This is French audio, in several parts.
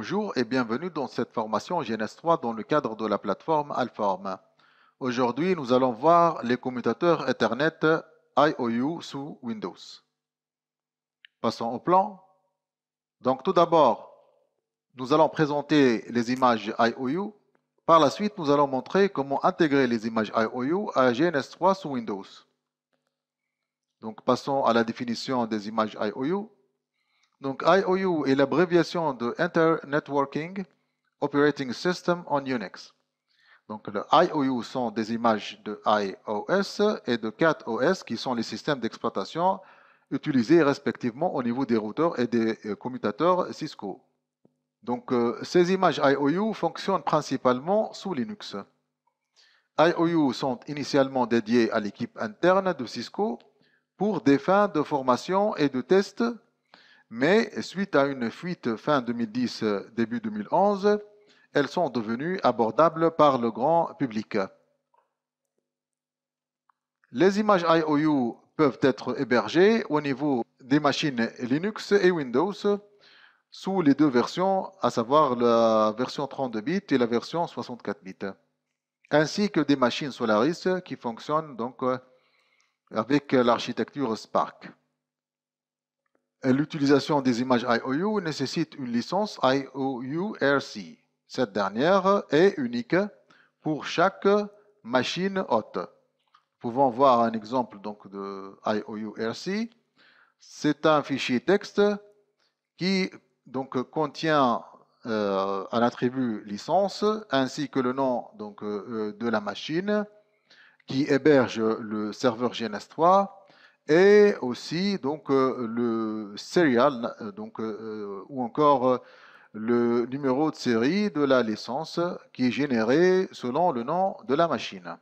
Bonjour et bienvenue dans cette formation GNS3 dans le cadre de la plateforme Alform. Aujourd'hui, nous allons voir les commutateurs Ethernet IOU sous Windows. Passons au plan. Donc tout d'abord, nous allons présenter les images IOU. Par la suite, nous allons montrer comment intégrer les images IOU à GNS3 sous Windows. Donc passons à la définition des images IOU. Donc IOU est l'abréviation de Inter-Networking Operating System on Unix. Donc le IOU sont des images de iOS et de CatOS qui sont les systèmes d'exploitation utilisés respectivement au niveau des routeurs et des commutateurs Cisco. Donc ces images IOU fonctionnent principalement sous Linux. IOU sont initialement dédiés à l'équipe interne de Cisco pour des fins de formation et de test, mais suite à une fuite fin 2010, début 2011, elles sont devenues abordables par le grand public. Les images IOU peuvent être hébergées au niveau des machines Linux et Windows sous les deux versions, à savoir la version 32 bits et la version 64 bits, ainsi que des machines Solaris qui fonctionnent donc avec l'architecture Spark. L'utilisation des images IOU nécessite une licence IOU-RC. Cette dernière est unique pour chaque machine hôte. Nous pouvons voir un exemple donc de IOU-RC. C'est un fichier texte qui donc contient un attribut licence ainsi que le nom donc, de la machine qui héberge le serveur GNS3 et aussi donc le serial donc ou encore le numéro de série de la licence qui est généré selon le nom de la machine.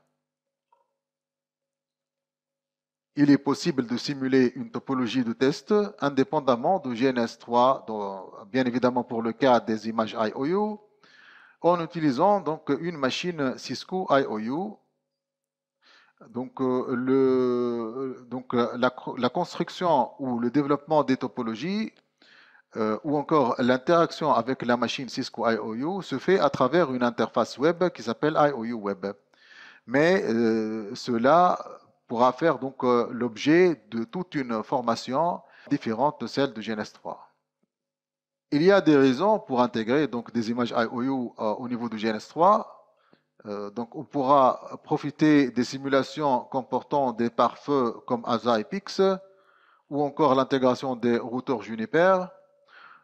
Il est possible de simuler une topologie de test indépendamment de GNS3, bien évidemment pour le cas des images IOU, en utilisant donc une machine Cisco IOU. Donc, la construction ou le développement des topologies ou encore l'interaction avec la machine Cisco IOU se fait à travers une interface web qui s'appelle IOU Web. Mais cela pourra faire donc l'objet de toute une formation différente de celle de GNS3. Il y a des raisons pour intégrer donc des images IOU au niveau de GNS3. Donc on pourra profiter des simulations comportant des pare-feux comme ASA et PIX ou encore l'intégration des routeurs Juniper.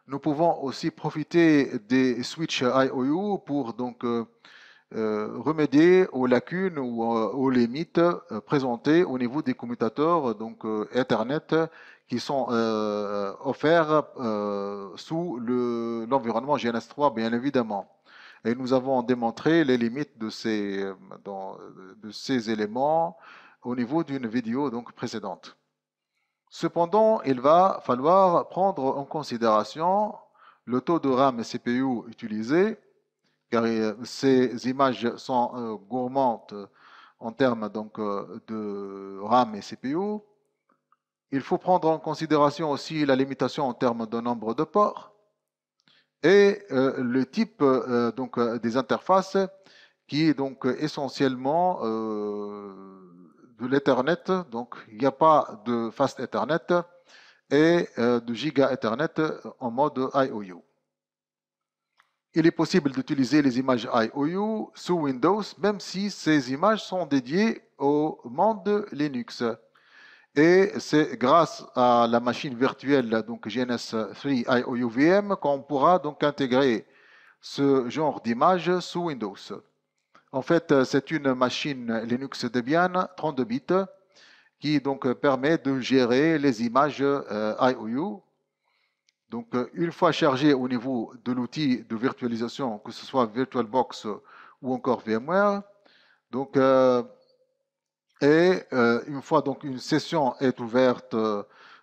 Nous pouvons aussi profiter des switches IOU pour donc remédier aux lacunes ou aux limites présentées au niveau des commutateurs donc Ethernet qui sont offerts sous l'environnement GNS3 bien évidemment. Et nous avons démontré les limites de ces éléments au niveau d'une vidéo donc précédente. Cependant, il va falloir prendre en considération le taux de RAM et CPU utilisé, car ces images sont gourmandes en termes donc, de RAM et CPU. Il faut prendre en considération aussi la limitation en termes de nombre de ports et le type donc, des interfaces qui est donc essentiellement de l'Ethernet. Donc, il n'y a pas de Fast Ethernet et de Giga Ethernet en mode IOU. Il est possible d'utiliser les images IOU sous Windows, même si ces images sont dédiées au monde Linux. Et c'est grâce à la machine virtuelle donc GNS3 IOU VM qu'on pourra donc intégrer ce genre d'image sous Windows. En fait, c'est une machine Linux Debian 32 bits qui donc permet de gérer les images IOU. Donc, une fois chargé au niveau de l'outil de virtualisation, que ce soit VirtualBox ou encore VMware, donc, une fois donc une session est ouverte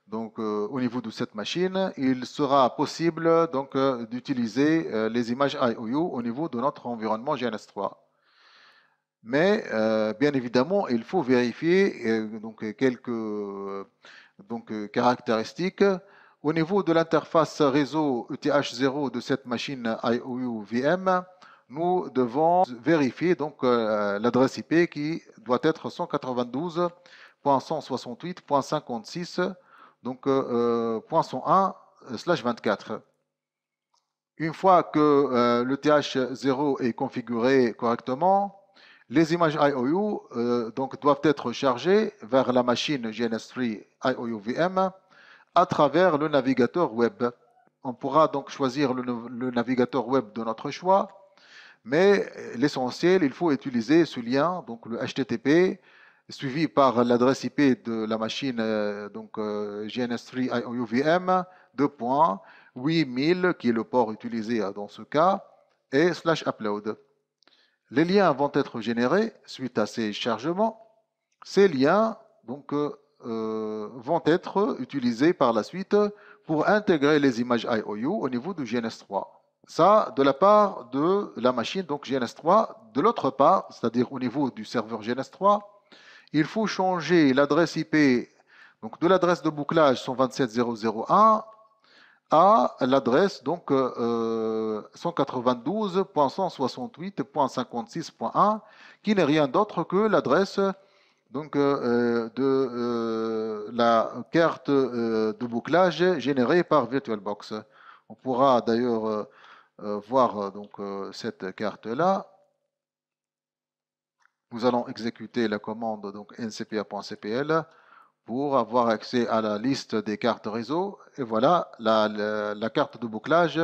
donc, au niveau de cette machine, il sera possible donc d'utiliser les images IOU au niveau de notre environnement GNS3. Mais bien évidemment, il faut vérifier donc, quelques caractéristiques Au niveau de l'interface réseau ETH0 de cette machine IOU VM, nous devons vérifier donc l'adresse IP qui doit être 192.168.56 donc .101/24. Une fois que le TH0 est configuré correctement, les images IOU donc doivent être chargées vers la machine GNS3 IOU VM à travers le navigateur web. On pourra donc choisir le navigateur web de notre choix, mais l'essentiel, il faut utiliser ce lien, donc le HTTP, suivi par l'adresse IP de la machine GNS3 IOU VM, 2.8000, qui est le port utilisé dans ce cas, et /upload. Les liens vont être générés suite à ces chargements. Ces liens donc, vont être utilisés par la suite pour intégrer les images IOU au niveau du GNS3. Ça, de la part de la machine, donc GNS3. De l'autre part, c'est-à-dire au niveau du serveur GNS3, il faut changer l'adresse IP donc de l'adresse de bouclage 127.0.0.1 à l'adresse donc 192.168.56.1 qui n'est rien d'autre que l'adresse donc de la carte de bouclage générée par VirtualBox. On pourra d'ailleurs voir donc cette carte là. Nous allons exécuter la commande donc ncpa.cpl pour avoir accès à la liste des cartes réseau. Et voilà la carte de bouclage,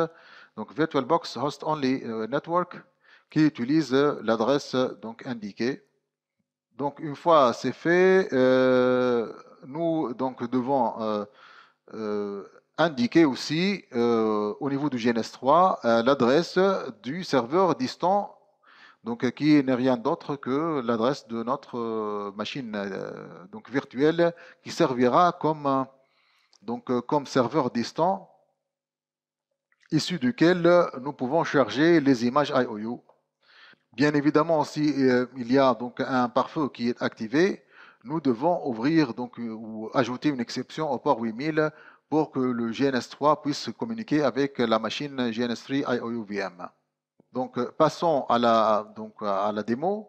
donc VirtualBox Host Only Network, qui utilise l'adresse donc indiquée. Donc une fois c'est fait, nous donc devons indiquer aussi au niveau du GNS3 l'adresse du serveur distant, donc qui n'est rien d'autre que l'adresse de notre machine donc virtuelle qui servira comme comme serveur distant issu duquel nous pouvons charger les images IOU. Bien évidemment, si il y a donc un pare-feu qui est activé, nous devons ouvrir donc ou ajouter une exception au port 8000 pour que le GNS3 puisse communiquer avec la machine GNS3 IOU VM. Donc passons à la démo.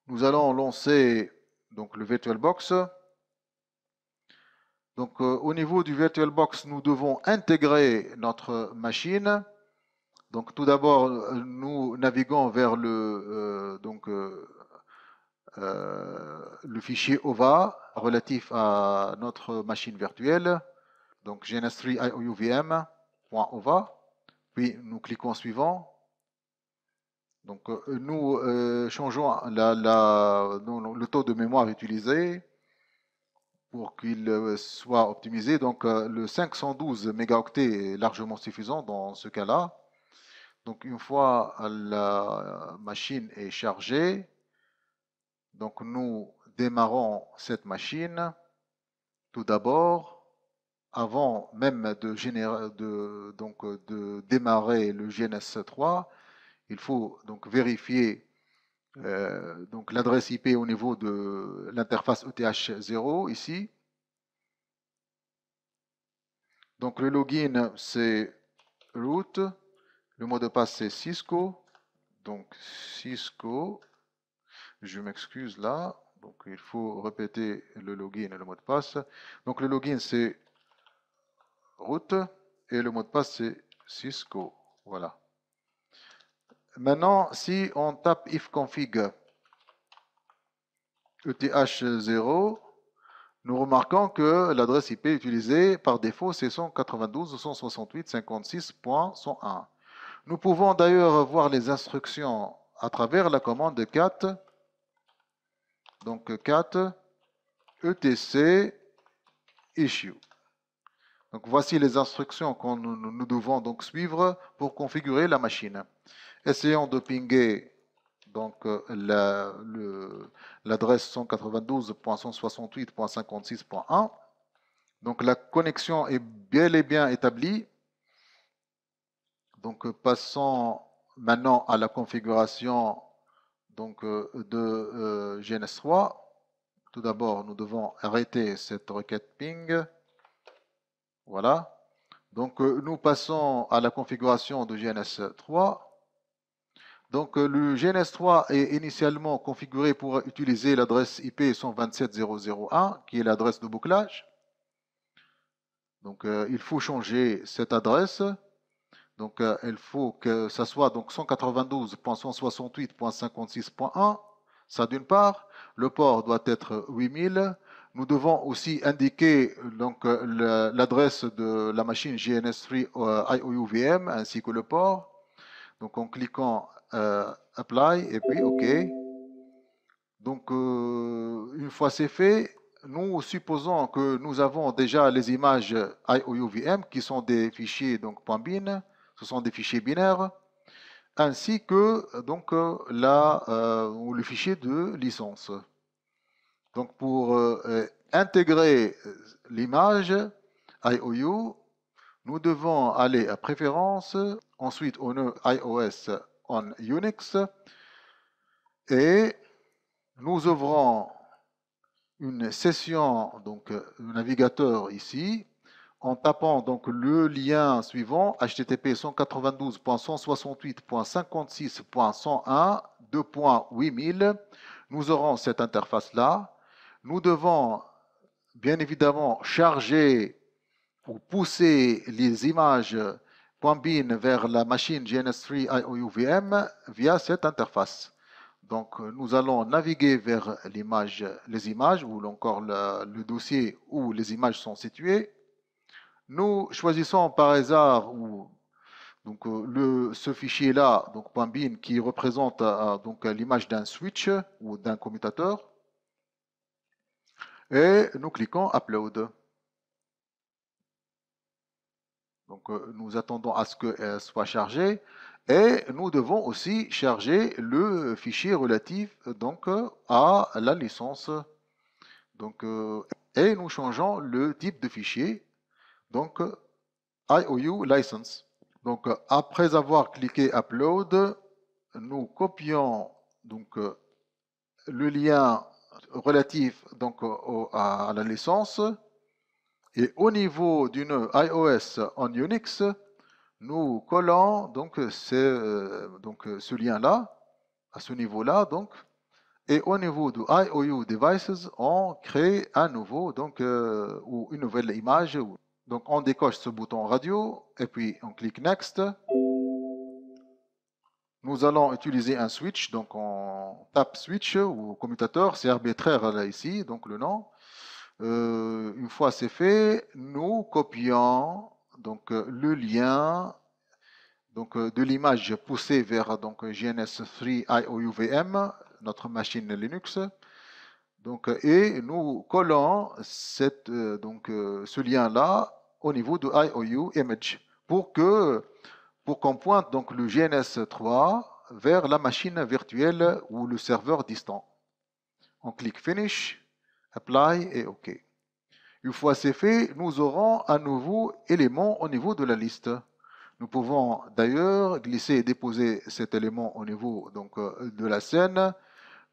Nous allons lancer donc le VirtualBox. Donc au niveau du VirtualBox, nous devons intégrer notre machine. Donc tout d'abord, nous naviguons vers le fichier OVA relatif à notre machine virtuelle, donc GNS3 IOUVM.OVA, puis nous cliquons suivant. Donc nous changeons le taux de mémoire utilisé pour qu'il soit optimisé. Donc le 512 mégaoctets est largement suffisant dans ce cas-là. Donc une fois la machine est chargée, donc nous démarrons cette machine. Tout d'abord, avant même de démarrer le GNS3, il faut donc vérifier donc l'adresse IP au niveau de l'interface ETH0 ici. Donc le login c'est root, le mot de passe c'est Cisco. Donc Cisco, je m'excuse là. Donc il faut répéter le login et le mot de passe. Donc le login c'est root et le mot de passe c'est Cisco. Voilà. Maintenant, si on tape ifconfig ETH0, nous remarquons que l'adresse IP utilisée par défaut c'est 192.168.56.101. Nous pouvons d'ailleurs voir les instructions à travers la commande cat. Donc cat etc issue. Donc voici les instructions que nous devons donc suivre pour configurer la machine. Essayons de pinguer donc l'adresse 192.168.56.1. Donc la connexion est bel et bien établie. Donc passons maintenant à la configuration donc, de GNS3. Tout d'abord, nous devons arrêter cette requête ping. Voilà. Donc, nous passons à la configuration de GNS3. Donc, le GNS3 est initialement configuré pour utiliser l'adresse IP 127.0.0.1, qui est l'adresse de bouclage. Donc, il faut changer cette adresse. Donc, il faut que ça soit donc 192.168.56.1. Ça d'une part. Le port doit être 8000. Nous devons aussi indiquer donc l'adresse de la machine GNS3 IOUVM ainsi que le port. Donc, en cliquant Apply et puis OK. Donc, une fois c'est fait, nous supposons que nous avons déjà les images IOUVM qui sont des fichiers donc .bin, ce sont des fichiers binaires, ainsi que donc le fichier de licence. Donc, pour intégrer l'image IOU, nous devons aller à Préférences, ensuite au iOS on Unix, et nous ouvrons une session, donc le navigateur ici, en tapant donc le lien suivant, http 192.168.56.101, nous aurons cette interface-là. Nous devons bien évidemment charger ou pousser les images .bin vers la machine GNS3 IOUVM via cette interface. Donc, nous allons naviguer vers les images ou encore le dossier où les images sont situées. Nous choisissons par hasard donc, ce fichier-là, donc .bin, qui représente donc l'image d'un switch ou d'un commutateur. Et nous cliquons Upload. Donc, nous attendons à ce qu'elle soit chargée. Et nous devons aussi charger le fichier relatif donc, à la licence. Donc, et nous changeons le type de fichier, donc IOU license. Donc, après avoir cliqué Upload, nous copions donc, le lien relatif donc, à la licence. Et au niveau d'une iOS en Unix, nous collons donc, ce lien-là, à ce niveau-là, donc, et au niveau de IOU Devices, on crée un nouveau, donc, ou une nouvelle image. Donc, on décoche ce bouton radio, et puis on clique Next. Nous allons utiliser un switch, donc on tape switch ou commutateur, c'est arbitraire là ici, donc le nom. Une fois c'est fait, nous copions donc le lien donc, de l'image poussée vers donc, GNS3 IOUVM, notre machine Linux. Donc, et nous collons ce lien-là au niveau de IOU image pour qu'on pointe donc, le GNS3 vers la machine virtuelle ou le serveur distant. On clique Finish, Apply et OK. Une fois c'est fait, nous aurons un nouveau élément au niveau de la liste. Nous pouvons d'ailleurs glisser et déposer cet élément au niveau donc, de la scène.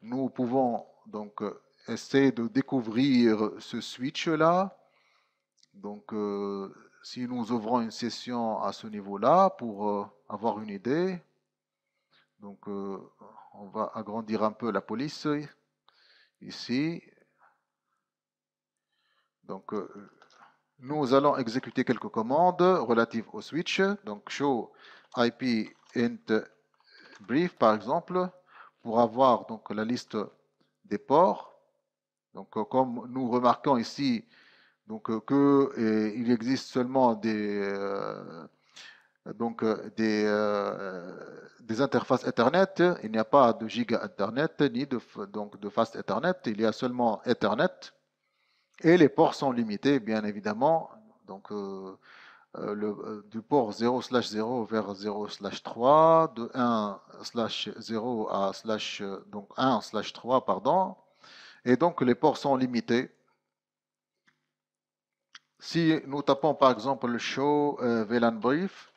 Nous pouvons donc essayer de découvrir ce switch-là. Donc, si nous ouvrons une session à ce niveau-là pour avoir une idée, donc on va agrandir un peu la police ici. Donc, nous allons exécuter quelques commandes relatives au switch. Donc, show IP int brief, par exemple, pour avoir donc la liste des ports. Donc, comme nous remarquons ici, donc il existe seulement des interfaces Ethernet. Il n'y a pas de giga Ethernet ni de fast Ethernet. Il y a seulement Ethernet. Et les ports sont limités, bien évidemment. Donc, du port 0/0 vers 0/3, de 1/0 à donc 1/3, pardon. Et donc, les ports sont limités. Si nous tapons par exemple le show VLAN brief,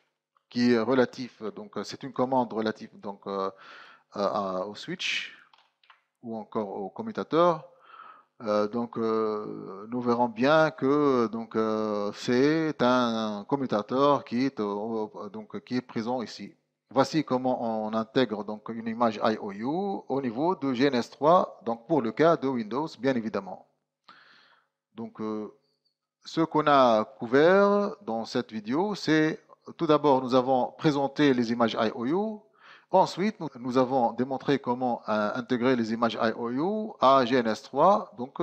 qui est relatif, donc c'est une commande relative donc, au switch ou encore au commutateur, Nous verrons bien que c'est un commutateur qui est présent ici. Voici comment on intègre donc une image IOU au niveau de GNS3, donc pour le cas de Windows, bien évidemment. Donc, ce qu'on a couvert dans cette vidéo, c'est tout d'abord, nous avons présenté les images IOU. Ensuite, nous avons démontré comment intégrer les images IOU à GNS3, donc